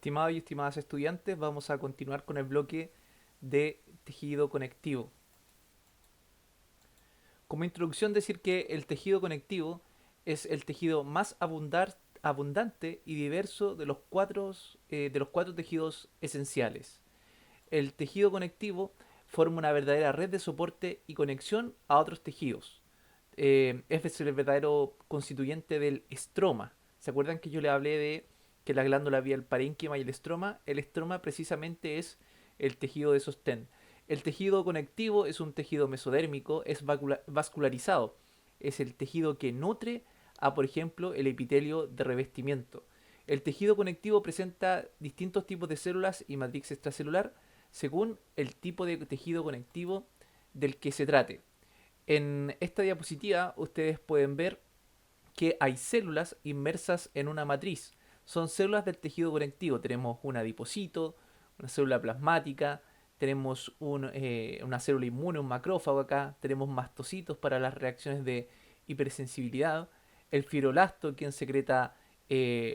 Estimados y estimadas estudiantes, vamos a continuar con el bloque de tejido conectivo. Como introducción, decir que el tejido conectivo es el tejido más abundante y diverso de los cuatro tejidos esenciales. El tejido conectivo forma una verdadera red de soporte y conexión a otros tejidos. Es el verdadero constituyente del estroma. ¿Se acuerdan que yo le hablé de que la glándula había el parénquima y el estroma? El estroma precisamente es el tejido de sostén. El tejido conectivo es un tejido mesodérmico, es vascularizado. Es el tejido que nutre a, por ejemplo, el epitelio de revestimiento. El tejido conectivo presenta distintos tipos de células y matriz extracelular según el tipo de tejido conectivo del que se trate. En esta diapositiva ustedes pueden ver que hay células inmersas en una matriz. Son células del tejido conectivo. Tenemos un adipocito, una célula plasmática, tenemos una célula inmune, un macrófago acá, tenemos mastocitos para las reacciones de hipersensibilidad, el fibroblasto, quien secreta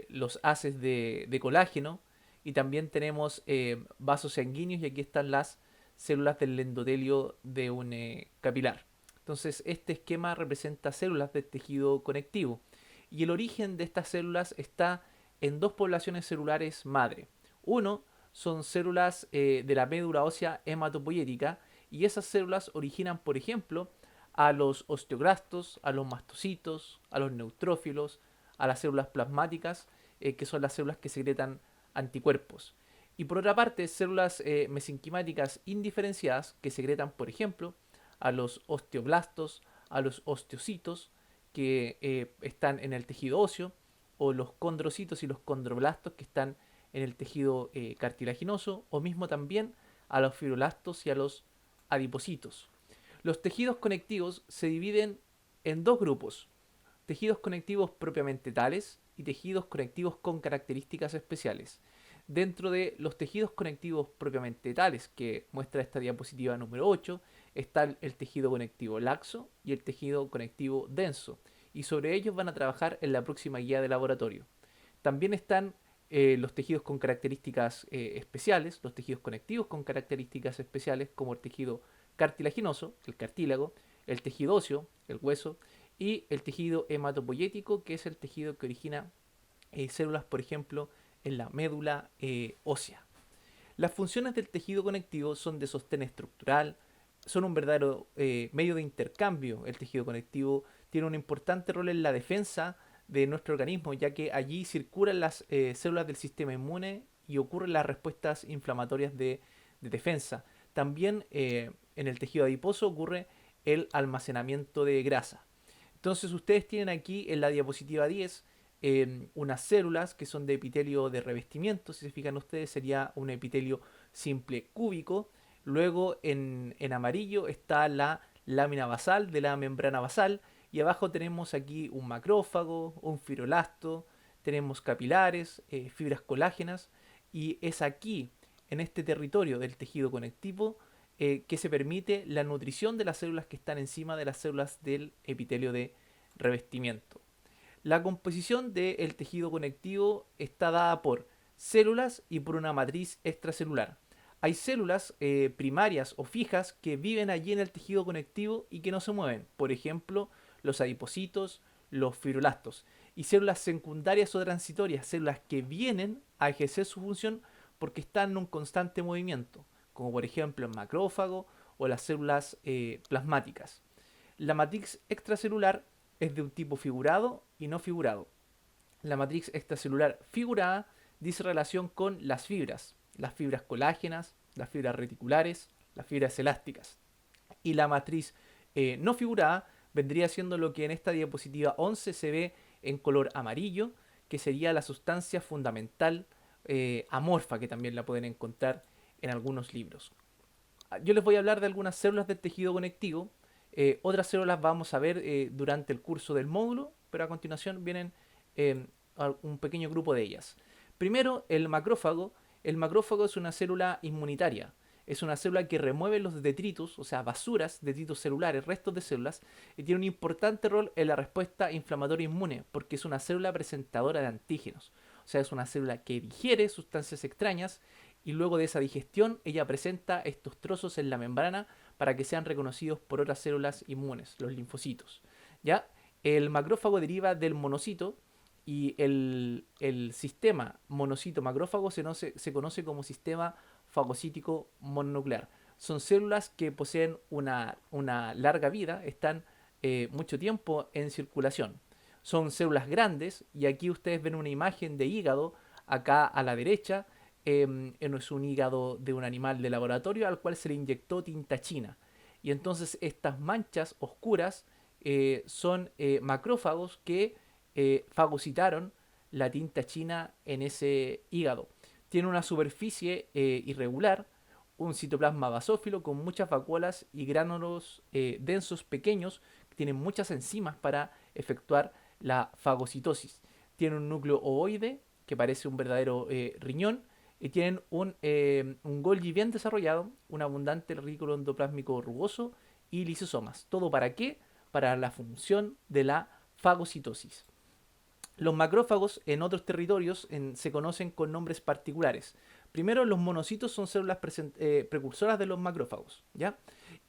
los haces de colágeno, y también tenemos vasos sanguíneos, y aquí están las células del endotelio de un capilar. Entonces, este esquema representa células del tejido conectivo. Y el origen de estas células está en dos poblaciones celulares madre. Uno son células de la médula ósea hematopoyética, y esas células originan, por ejemplo, a los osteoclastos, a los mastocitos, a los neutrófilos, a las células plasmáticas, que son las células que secretan anticuerpos. Y por otra parte, células mesenquimáticas indiferenciadas que secretan, por ejemplo, a los osteoblastos, a los osteocitos que están en el tejido óseo, o los condrocitos y los condroblastos que están en el tejido cartilaginoso, o mismo también a los fibroblastos y a los adipocitos. Los tejidos conectivos se dividen en dos grupos: tejidos conectivos propiamente tales y tejidos conectivos con características especiales. Dentro de los tejidos conectivos propiamente tales, que muestra esta diapositiva número 8, está el tejido conectivo laxo y el tejido conectivo denso, y sobre ellos van a trabajar en la próxima guía de laboratorio. También están los tejidos con características especiales, los tejidos conectivos con características especiales, como el tejido cartilaginoso, el cartílago, el tejido óseo, el hueso, y el tejido hematopoyético, que es el tejido que origina células, por ejemplo, en la médula ósea. Las funciones del tejido conectivo son de sostén estructural, son un verdadero medio de intercambio. El tejido conectivo tiene un importante rol en la defensa de nuestro organismo, ya que allí circulan las células del sistema inmune y ocurren las respuestas inflamatorias de defensa. También en el tejido adiposo ocurre el almacenamiento de grasa. Entonces ustedes tienen aquí en la diapositiva 10 unas células que son de epitelio de revestimiento. Si se fijan ustedes, sería un epitelio simple cúbico. Luego en amarillo está la lámina basal de la membrana basal, y abajo tenemos aquí un macrófago, un fibroblasto, tenemos capilares, fibras colágenas, y es aquí, en este territorio del tejido conectivo, que se permite la nutrición de las células que están encima de las células del epitelio de revestimiento. La composición del tejido conectivo está dada por células y por una matriz extracelular. Hay células primarias o fijas que viven allí en el tejido conectivo y que no se mueven. Por ejemplo, los adipocitos, los fibroblastos. Y células secundarias o transitorias, células que vienen a ejercer su función porque están en un constante movimiento, como por ejemplo el macrófago o las células plasmáticas. La matriz extracelular es de un tipo figurado y no figurado. La matriz extracelular figurada dice relación con las fibras colágenas, las fibras reticulares, las fibras elásticas. Y la matriz no figurada vendría siendo lo que en esta diapositiva 11 se ve en color amarillo, que sería la sustancia fundamental amorfa, que también la pueden encontrar en algunos libros. Yo les voy a hablar de algunas células del tejido conectivo. Otras células vamos a ver durante el curso del módulo, pero a continuación vienen eh, un pequeño grupo de ellas. Primero, el macrófago. El macrófago es una célula inmunitaria. Es una célula que remueve los detritus, o sea, basuras, detritus celulares, restos de células, y tiene un importante rol en la respuesta inflamatoria inmune, porque es una célula presentadora de antígenos. O sea, es una célula que digiere sustancias extrañas y luego de esa digestión ella presenta estos trozos en la membrana para que sean reconocidos por otras células inmunes, los linfocitos. ¿Ya? El macrófago deriva del monocito y el sistema monocito-macrófago se conoce como sistema fagocítico mononuclear. Son células que poseen una larga vida, están mucho tiempo en circulación. Son células grandes y aquí ustedes ven una imagen de hígado acá a la derecha. Es un hígado de un animal de laboratorio al cual se le inyectó tinta china. Y entonces estas manchas oscuras son macrófagos que fagocitaron la tinta china en ese hígado. Tiene una superficie irregular, un citoplasma basófilo con muchas vacuolas y gránulos densos pequeños que tienen muchas enzimas para efectuar la fagocitosis. Tiene un núcleo ovoide que parece un verdadero riñón y tienen un Golgi bien desarrollado, un abundante retículo endoplásmico rugoso y lisosomas. ¿Todo para qué? Para la función de la fagocitosis. Los macrófagos en otros territorios se conocen con nombres particulares. Primero, los monocitos son células precursoras de los macrófagos, ¿ya?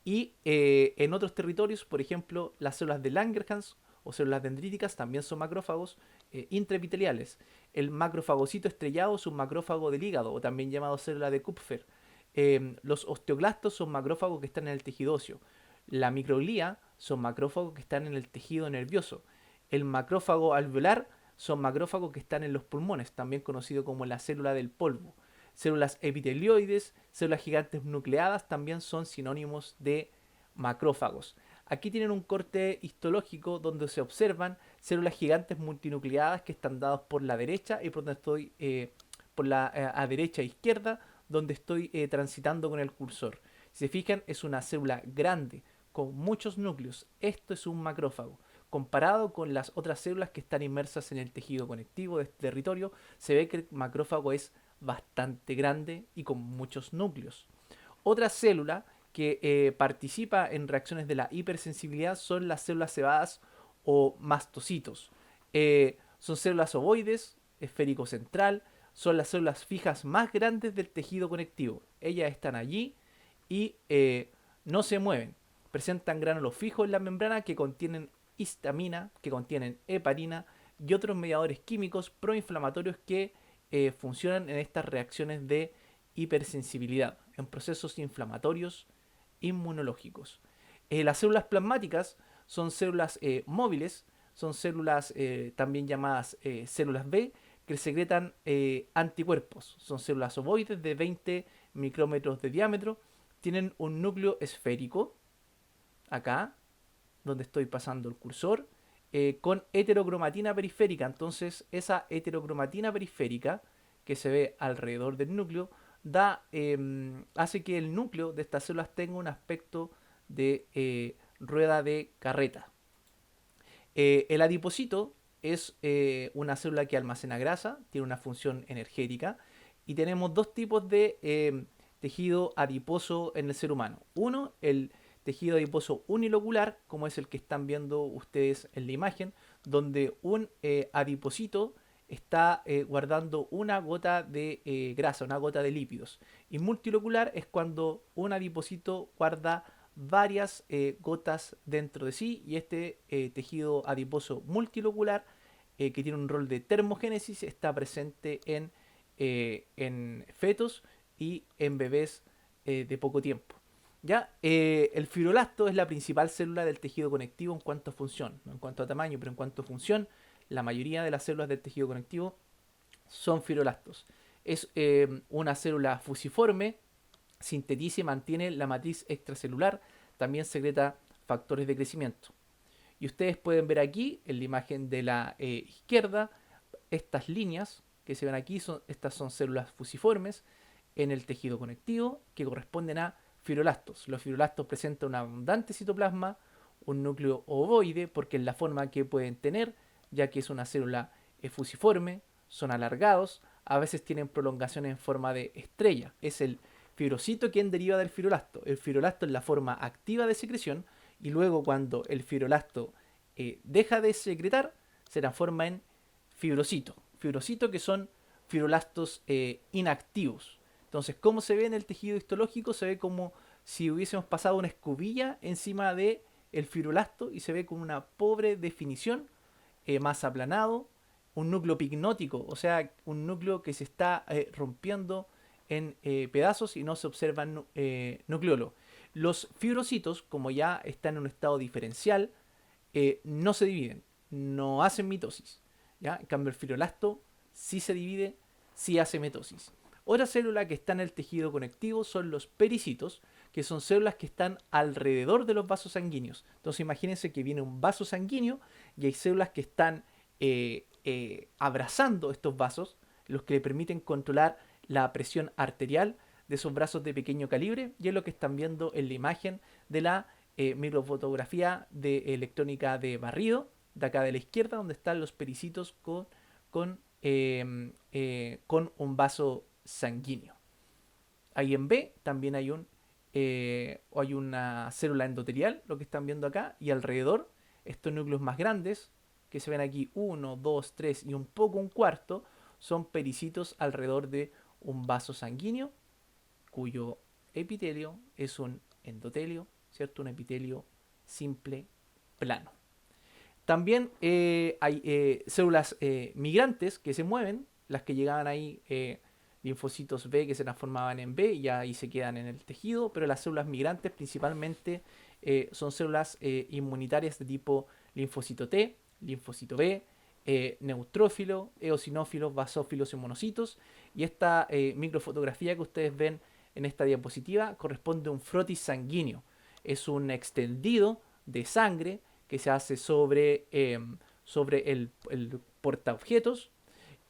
Y en otros territorios, por ejemplo, las células de Langerhans o células dendríticas también son macrófagos intraepiteliales. El macrofagocito estrellado es un macrófago del hígado, o también llamado célula de Kupfer. Los osteoclastos son macrófagos que están en el tejido óseo. La microglía son macrófagos que están en el tejido nervioso. El macrófago alveolar son macrófagos que están en los pulmones, también conocido como la célula del polvo. Células epitelioides, células gigantes nucleadas también son sinónimos de macrófagos. Aquí tienen un corte histológico donde se observan células gigantes multinucleadas que están dadas por la derecha y por donde estoy por la a derecha e izquierda donde estoy transitando con el cursor. Si se fijan, es una célula grande con muchos núcleos. Esto es un macrófago. Comparado con las otras células que están inmersas en el tejido conectivo de este territorio, se ve que el macrófago es bastante grande y con muchos núcleos. Otra célula que participa en reacciones de la hipersensibilidad son las células cebadas o mastocitos. Son células ovoides, esférico central, son las células fijas más grandes del tejido conectivo. Ellas están allí y no se mueven. Presentan gránulos fijos en la membrana que contienen histamina, que contienen heparina y otros mediadores químicos proinflamatorios que funcionan en estas reacciones de hipersensibilidad, en procesos inflamatorios inmunológicos. Las células plasmáticas son células móviles, son células también llamadas células B, que secretan anticuerpos. Son células ovoides de 20 micrómetros de diámetro, tienen un núcleo esférico, acá, donde estoy pasando el cursor, con heterocromatina periférica. Entonces, esa heterocromatina periférica que se ve alrededor del núcleo hace que el núcleo de estas células tenga un aspecto de rueda de carreta. El adipocito es una célula que almacena grasa, tiene una función energética y tenemos dos tipos de tejido adiposo en el ser humano. Uno, el tejido adiposo unilocular, como es el que están viendo ustedes en la imagen, donde un adipocito está guardando una gota de grasa, una gota de lípidos. Y multilocular es cuando un adipocito guarda varias gotas dentro de sí y este tejido adiposo multilocular que tiene un rol de termogénesis está presente en fetos y en bebés de poco tiempo. ¿Ya? El fibroblasto es la principal célula del tejido conectivo en cuanto a función, no en cuanto a tamaño, pero en cuanto a función, la mayoría de las células del tejido conectivo son fibroblastos. Es una célula fusiforme, sintetiza y mantiene la matriz extracelular, también secreta factores de crecimiento. Y ustedes pueden ver aquí, en la imagen de la izquierda, estas líneas que se ven aquí, estas son células fusiformes en el tejido conectivo que corresponden a fibroblastos. Los fibroblastos presentan un abundante citoplasma, un núcleo ovoide, porque es la forma que pueden tener, ya que es una célula fusiforme, son alargados, a veces tienen prolongaciones en forma de estrella. Es el fibrocito quien deriva del fibroblasto. El fibroblasto es la forma activa de secreción y luego cuando el fibroblasto deja de secretar, se transforma en fibrocito. fibrocitos, que son fibrolastos inactivos. Entonces, ¿cómo se ve en el tejido histológico? Se ve como si hubiésemos pasado una escobilla encima de el fibrolasto y se ve con una pobre definición, más aplanado, un núcleo pignótico, o sea, un núcleo que se está rompiendo en pedazos y no se observan nucleolos. Los fibrocitos, como ya están en un estado diferencial, no se dividen, no hacen mitosis. ¿Ya? En cambio, el fibrolasto sí se divide, sí hace mitosis. Otra célula que está en el tejido conectivo son los pericitos, que son células que están alrededor de los vasos sanguíneos. Entonces imagínense que viene un vaso sanguíneo y hay células que están abrazando estos vasos, los que le permiten controlar la presión arterial de esos brazos de pequeño calibre, y es lo que están viendo en la imagen de la microfotografía de electrónica de barrido, de acá de la izquierda, donde están los pericitos con un vaso sanguíneo. Ahí en B también hay una célula endotelial, lo que están viendo acá, y alrededor estos núcleos más grandes, que se ven aquí, 1, 2, 3 y un poco un cuarto, son pericitos alrededor de un vaso sanguíneo, cuyo epitelio es un endotelio, ¿cierto? Un epitelio simple, plano. También hay células migrantes que se mueven, las que llegaban ahí, linfocitos B que se transformaban en B y ahí se quedan en el tejido, pero las células migrantes principalmente son células inmunitarias de tipo linfocito T, linfocito B, neutrófilo, eosinófilos, basófilos y monocitos. Y esta microfotografía que ustedes ven en esta diapositiva corresponde a un frotis sanguíneo. Es un extendido de sangre que se hace sobre el portaobjetos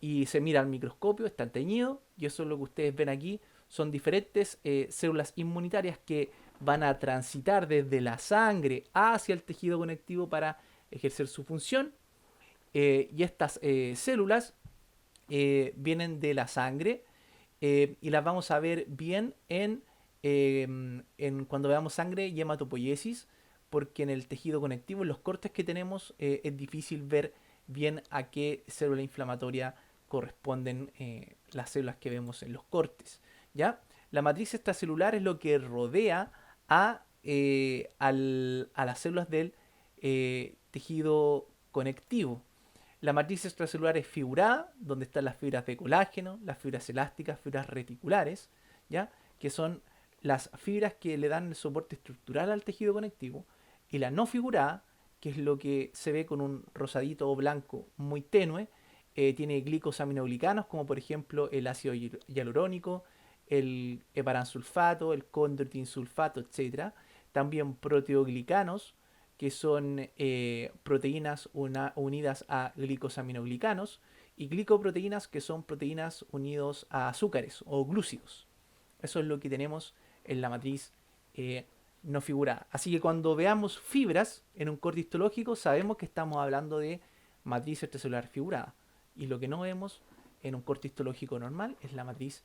y se mira al microscopio, está teñido, y eso es lo que ustedes ven aquí. Son diferentes células inmunitarias que van a transitar desde la sangre hacia el tejido conectivo para ejercer su función. Y estas células vienen de la sangre y las vamos a ver bien en cuando veamos sangre y hematopoiesis, porque en el tejido conectivo, en los cortes que tenemos, es difícil ver bien a qué célula inflamatoria corresponden las células que vemos en los cortes. ¿Ya? La matriz extracelular es lo que rodea a las células del tejido conectivo. La matriz extracelular es figurada, donde están las fibras de colágeno, las fibras elásticas, fibras reticulares, ¿ya? Que son las fibras que le dan el soporte estructural al tejido conectivo, y la no figurada, que es lo que se ve con un rosadito o blanco muy tenue, tiene glicosaminoglicanos, como por ejemplo el ácido hialurónico, el heparansulfato, el condroitinsulfato, etc. También proteoglicanos, que son proteínas unidas a glicosaminoglicanos, y glicoproteínas, que son proteínas unidas a azúcares o glúcidos. Eso es lo que tenemos en la matriz no figurada. Así que cuando veamos fibras en un corte histológico, sabemos que estamos hablando de matriz extracelular figurada. Y lo que no vemos en un corte histológico normal es la matriz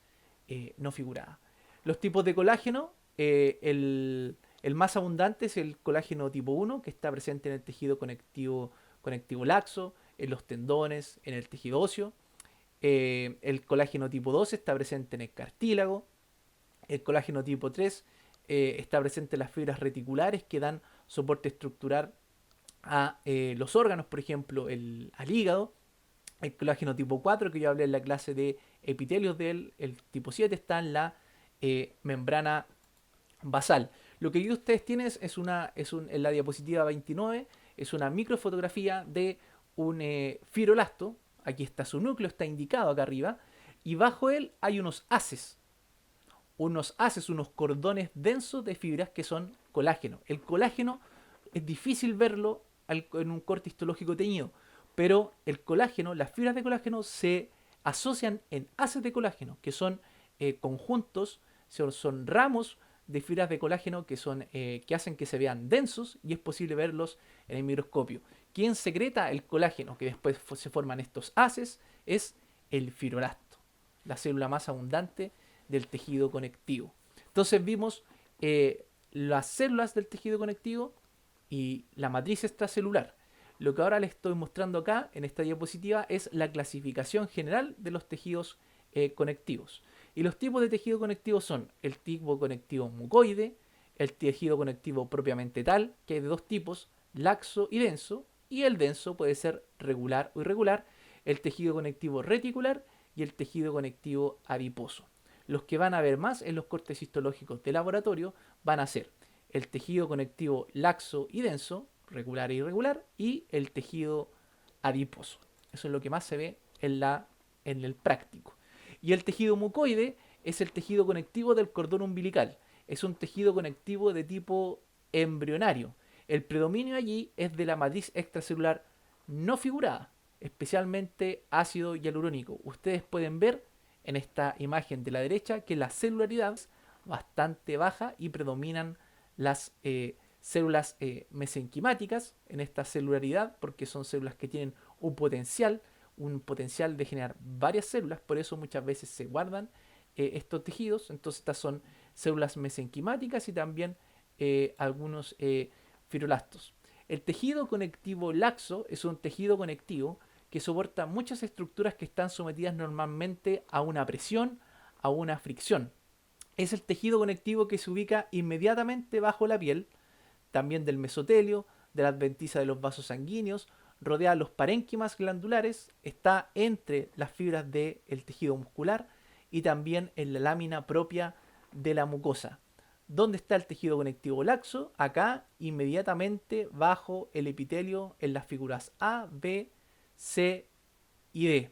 no figurada. Los tipos de colágeno, el más abundante es el colágeno tipo 1, que está presente en el tejido conectivo laxo, en los tendones, en el tejido óseo. El colágeno tipo 2 está presente en el cartílago. El colágeno tipo 3 está presente en las fibras reticulares que dan soporte estructural a los órganos, por ejemplo, al hígado. El colágeno tipo 4, que yo hablé en la clase de epitelios del el tipo 7, está en la membrana basal. Lo que ustedes tienen en la diapositiva 29 es una microfotografía de un fibrolasto. Aquí está su núcleo, está indicado acá arriba. Y bajo él hay unos haces, unos cordones densos de fibras que son colágeno. El colágeno es difícil verlo en un corte histológico teñido, pero el colágeno, las fibras de colágeno se asocian en haces de colágeno, que son conjuntos, son ramos de fibras de colágeno que hacen que se vean densos y es posible verlos en el microscopio. ¿Quién secreta el colágeno? Que después se forman estos haces, es el fibrolasto, la célula más abundante del tejido conectivo. Entonces vimos las células del tejido conectivo y la matriz extracelular. Lo que ahora les estoy mostrando acá en esta diapositiva es la clasificación general de los tejidos conectivos. Y los tipos de tejido conectivo son el tipo conectivo mucoide, el tejido conectivo propiamente tal, que hay de dos tipos, laxo y denso, y el denso puede ser regular o irregular, el tejido conectivo reticular y el tejido conectivo adiposo. Los que van a ver más en los cortes histológicos de laboratorio van a ser el tejido conectivo laxo y denso, regular e irregular, y el tejido adiposo. Eso es lo que más se ve en el práctico. Y el tejido mucoide es el tejido conectivo del cordón umbilical. Es un tejido conectivo de tipo embrionario. El predominio allí es de la matriz extracelular no figurada, especialmente ácido hialurónico. Ustedes pueden ver en esta imagen de la derecha que la celularidad es bastante baja y predominan las células mesenquimáticas en esta celularidad, porque son células que tienen un potencial de generar varias células, por eso muchas veces se guardan estos tejidos. Entonces estas son células mesenquimáticas y también algunos fibrolastos. El tejido conectivo laxo es un tejido conectivo que soporta muchas estructuras que están sometidas normalmente a una presión, a una fricción. Es el tejido conectivo que se ubica inmediatamente bajo la piel, también del mesotelio, de la adventicia de los vasos sanguíneos, rodea los parénquimas glandulares, está entre las fibras del tejido muscular y también en la lámina propia de la mucosa. ¿Dónde está el tejido conectivo laxo? Acá, inmediatamente bajo el epitelio en las figuras A, B, C y D.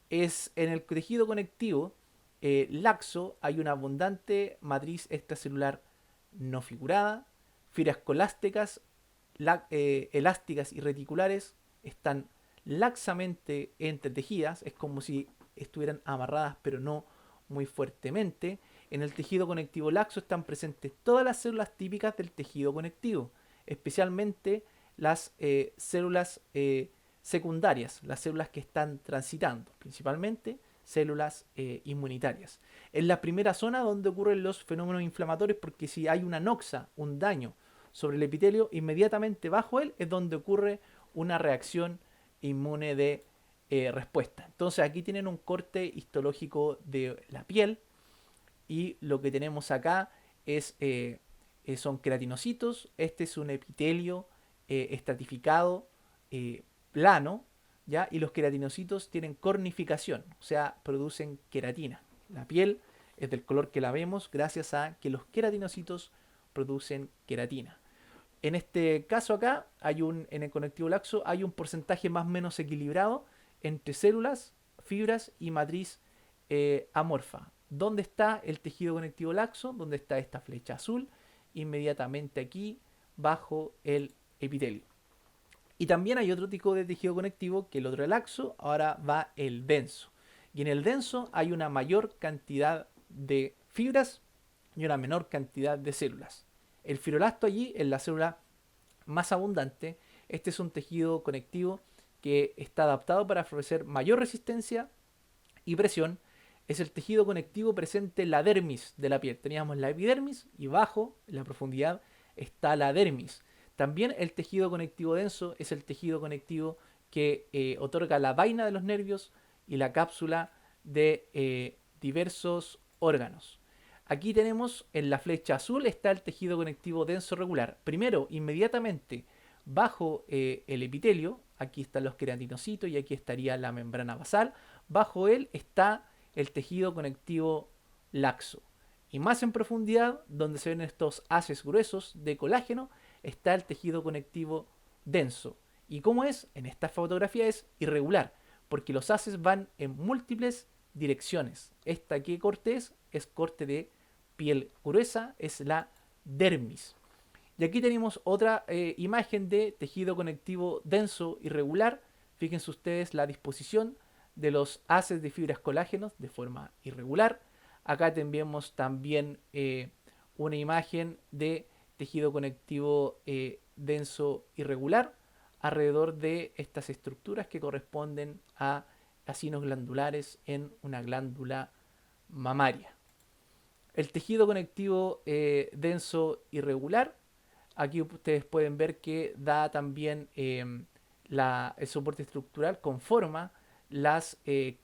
Es en el tejido conectivo laxo hay una abundante matriz extracelular no figurada, fibras colásticas, elásticas y reticulares están laxamente entretejidas, es como si estuvieran amarradas pero no muy fuertemente. En el tejido conectivo laxo están presentes todas las células típicas del tejido conectivo, especialmente las células secundarias, las células que están transitando, principalmente células inmunitarias. Es la primera zona donde ocurren los fenómenos inflamatorios, porque si hay una noxa, un daño sobre el epitelio, inmediatamente bajo él es donde ocurre una reacción inmune de respuesta. Entonces aquí tienen un corte histológico de la piel y lo que tenemos acá es, son queratinocitos. Este es un epitelio estratificado, plano, ¿ya? Y los queratinocitos tienen cornificación, o sea, producen queratina. La piel es del color que la vemos gracias a que los queratinocitos producen queratina. En este caso acá, en el conectivo laxo, hay un porcentaje más o menos equilibrado entre células, fibras y matriz amorfa. ¿Dónde está el tejido conectivo laxo? ¿Dónde está esta flecha azul? Inmediatamente aquí, bajo el epitelio. Y también hay otro tipo de tejido conectivo que el otro es laxo, ahora va el denso. Y en el denso hay una mayor cantidad de fibras y una menor cantidad de células. El fibrolasto allí es la célula más abundante. Este es un tejido conectivo que está adaptado para ofrecer mayor resistencia y presión. Es el tejido conectivo presente en la dermis de la piel. Teníamos la epidermis y bajo, en la profundidad, está la dermis. También el tejido conectivo denso es el tejido conectivo que otorga la vaina de los nervios y la cápsula de diversos órganos. Aquí tenemos en la flecha azul está el tejido conectivo denso regular. Primero, inmediatamente bajo el epitelio, aquí están los queratinocitos y aquí estaría la membrana basal. Bajo él está el tejido conectivo laxo. Y más en profundidad, donde se ven estos haces gruesos de colágeno, está el tejido conectivo denso. ¿Y cómo es? En esta fotografía es irregular, porque los haces van en múltiples direcciones. Esta que corte es corte de piel gruesa, es la dermis. Y aquí tenemos otra imagen de tejido conectivo denso irregular. Fíjense ustedes la disposición de los haces de fibras colágenos de forma irregular. Acá tenemos también una imagen de tejido conectivo denso irregular alrededor de estas estructuras que corresponden a acinos glandulares en una glándula mamaria. El tejido conectivo denso irregular, aquí ustedes pueden ver que da también el soporte estructural conforma las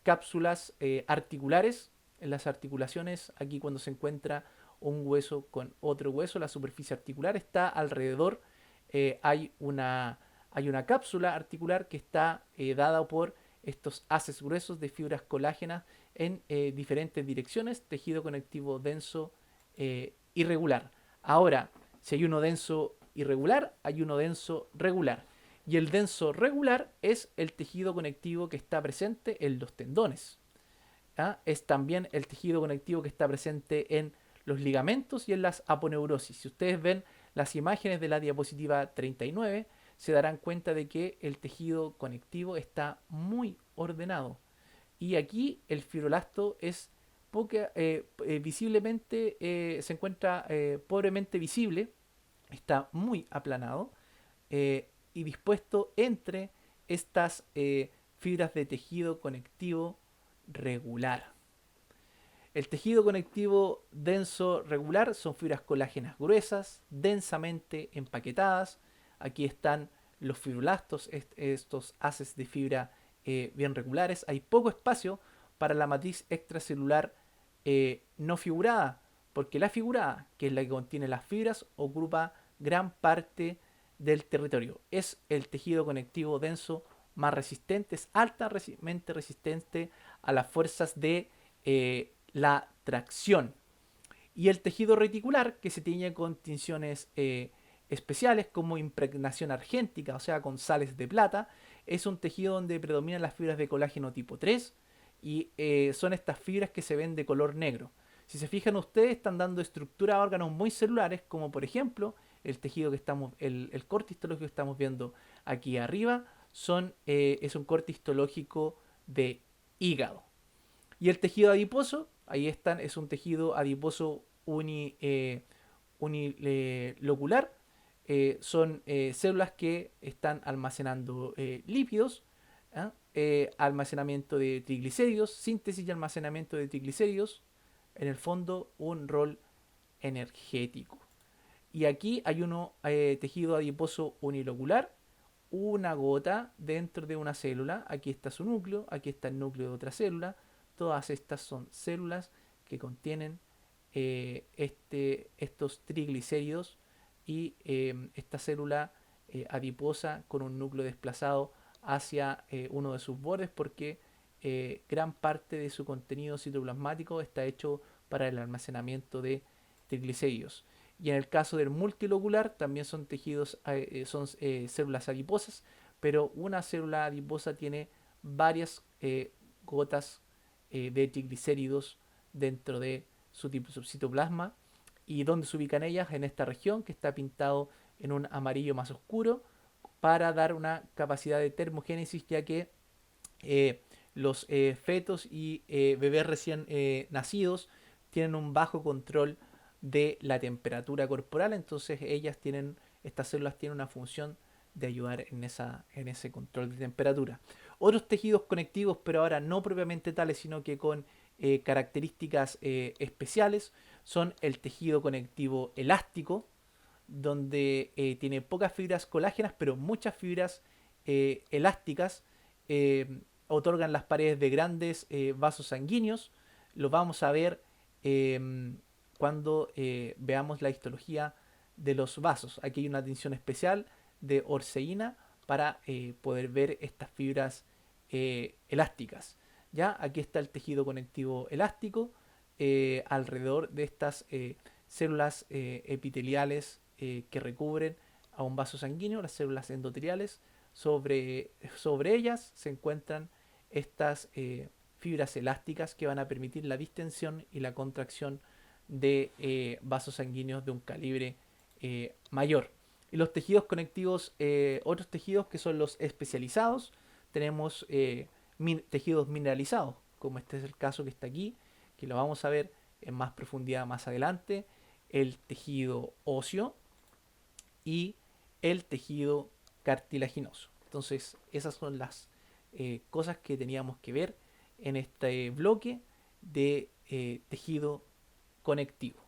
cápsulas articulares. En las articulaciones, aquí cuando se encuentra un hueso con otro hueso, la superficie articular está alrededor, eh, hay, una, hay una cápsula articular que está dada por estos haces gruesos de fibras colágenas en diferentes direcciones, tejido conectivo denso irregular. Ahora, si hay uno denso irregular, hay uno denso regular. Y el denso regular es el tejido conectivo que está presente en los tendones. ¿Ah? Es también el tejido conectivo que está presente en los ligamentos y en las aponeurosis. Si ustedes ven las imágenes de la diapositiva 39, se darán cuenta de que el tejido conectivo está muy ordenado. Y aquí el fibroblasto es visiblemente, se encuentra pobremente visible, está muy aplanado y dispuesto entre estas fibras de tejido conectivo regular. El tejido conectivo denso regular son fibras colágenas gruesas, densamente empaquetadas. Aquí están los fibroblastos, estos haces de fibra bien regulares. Hay poco espacio para la matriz extracelular no figurada, porque la figurada, que es la que contiene las fibras, ocupa gran parte del territorio. Es el tejido conectivo denso más resistente, es altamente resistente a las fuerzas de la tracción. Y el tejido reticular, que se tiñe con tinciones especiales como impregnación argéntica, o sea, con sales de plata, es un tejido donde predominan las fibras de colágeno tipo 3 y son estas fibras que se ven de color negro. Si se fijan ustedes, están dando estructura a órganos muy celulares, como por ejemplo el tejido que estamos, el corte histológico que estamos viendo aquí arriba, es un corte histológico de hígado. Y el tejido adiposo, ahí están, es un tejido adiposo unilocular. Son células que están almacenando lípidos, ¿eh? Almacenamiento de triglicéridos, síntesis y almacenamiento de triglicéridos. En el fondo, un rol energético. Y aquí hay un tejido adiposo unilocular, una gota dentro de una célula. Aquí está su núcleo, aquí está el núcleo de otra célula. Todas estas son células que contienen estos triglicéridos y esta célula adiposa con un núcleo desplazado hacia uno de sus bordes porque gran parte de su contenido citoplasmático está hecho para el almacenamiento de triglicéridos. Y en el caso del multilocular también son tejidos, son células adiposas, pero una célula adiposa tiene varias gotas de triglicéridos dentro de su citoplasma. ¿Y dónde se ubican ellas? En esta región que está pintado en un amarillo más oscuro para dar una capacidad de termogénesis, ya que los fetos y bebés recién nacidos tienen un bajo control de la temperatura corporal, entonces estas células tienen una función de ayudar en ese control de temperatura. Otros tejidos conectivos, pero ahora no propiamente tales, sino que con características especiales, son el tejido conectivo elástico, donde tiene pocas fibras colágenas, pero muchas fibras elásticas, otorgan las paredes de grandes vasos sanguíneos. Lo vamos a ver cuando veamos la histología de los vasos. Aquí hay una atención especial de orseína para poder ver estas fibras elásticas. ¿Ya? Aquí está el tejido conectivo elástico alrededor de estas células epiteliales que recubren a un vaso sanguíneo, las células endoteliales. Sobre ellas se encuentran estas fibras elásticas que van a permitir la distensión y la contracción de vasos sanguíneos de un calibre mayor. Y los tejidos conectivos, otros tejidos que son los especializados, tenemos tejidos mineralizados, como este es el caso que está aquí, que lo vamos a ver en más profundidad más adelante, el tejido óseo y el tejido cartilaginoso. Entonces, esas son las cosas que teníamos que ver en este bloque de tejido conectivo.